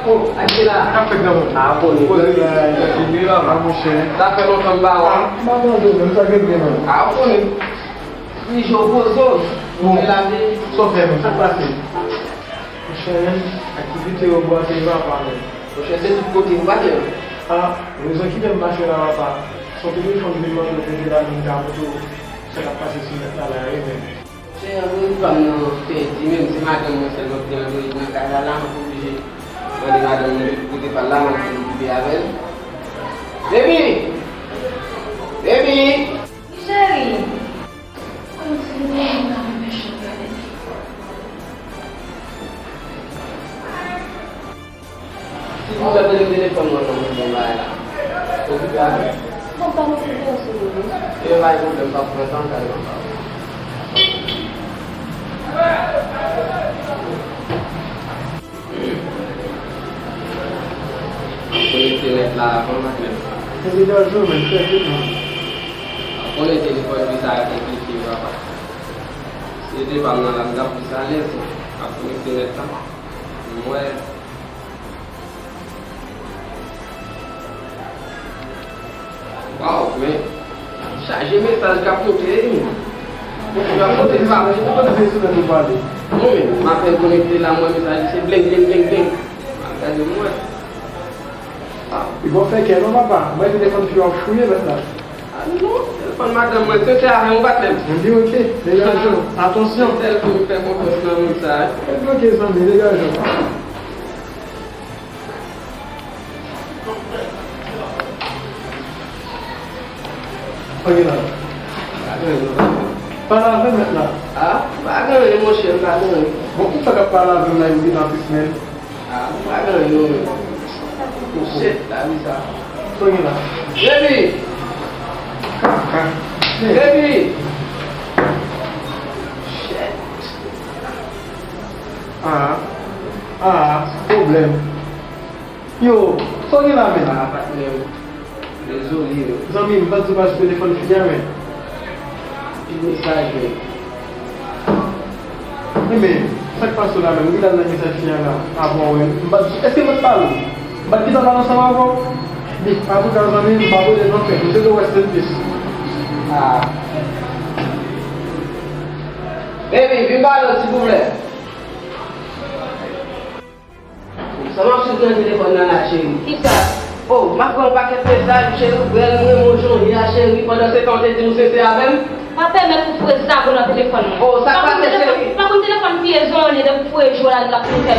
Oh, aqui lá. Tá pegando. Ah, pô, depois ele viu a você. tá pelo cambau. Mas não tá ganhando. Ah, pô, me jogou só. Não me lavei. Sofrendo, tá pra quê? Poxa, activité eu vou até lá para. Poxa, você ficou aqui bateu. Ah, os aqui devem baixar lá para. Só que ele falou que ele tem que dar um carro do. Você tá passando assim na lá aí, né? Você é muito bom, não tem, mesmo se mata no seu nome, tem alguém na casa lá, não pode. Quando nada não pude falar, mas não podia ver. Baby! Baby! Michelle! Como se não estava mexendo pra dentro? Se você abrir o telefone, não vai lá. Obrigado. Não está no primeiro segundo. Eu vai com o tempo para começar um cara. Internet lá, vamos lá. Ele deu ajuda, mas não tem não. Quando ele pode visar aqui que vai. Se ele vai lá, dá para visar ali, a internet tá. Não é. Uau, vem. Chargei mensagem que apontei, já apontei lá, mas não pode ver isso dentro do vale. Não, mas eu conectei lá uma mensagem, você blim, blim, blim, blim. Mas não é. Igual você quer, não babá. Mas o telefone ficar fui, é verdade. Ah, não. O telefone madame, mas você arranha um batendo. Não viu aqui? Ele ajudou. Atenção. O telefone me perguntou se não mensagem. Eu bloqueei isso também, ele ajudou. Olha lá. Palavra maintenant. Ah, bagulho, mon cher, bagulho. Vamos fazer a palavra na piscina. Ah, bagulho. Você tá avisado. Olha lá. Baby! Baby! Shit. Problema. Yo, só ir lá mesmo. Ah, bateu. Resolvido. Os amigos, vai debaixo do telefone finalmente. Que mensagem. Primeiro, sabe que passou lá mesmo? Me dá na mensagem final. Ah, bom, é que você falou. Batida lá na sua avó. Ah, do casamento, bagulho de não tem. Não sei se eu gosto disso. Ah. Baby, vem embora, s'il vous plaît. Ça marche sur ton téléphone, Nana, chérie. Qui ça? Oh, marque un paquet de messages, chérie, vous pouvez nous émotions, il a chérie, pendant ce temps, tu nous c'est à même. Ma permet pour faire ça pour notre téléphone. Oh, ça passe, chérie. Par contre, téléphone piézon, on est de pour jouer là, la pour faire.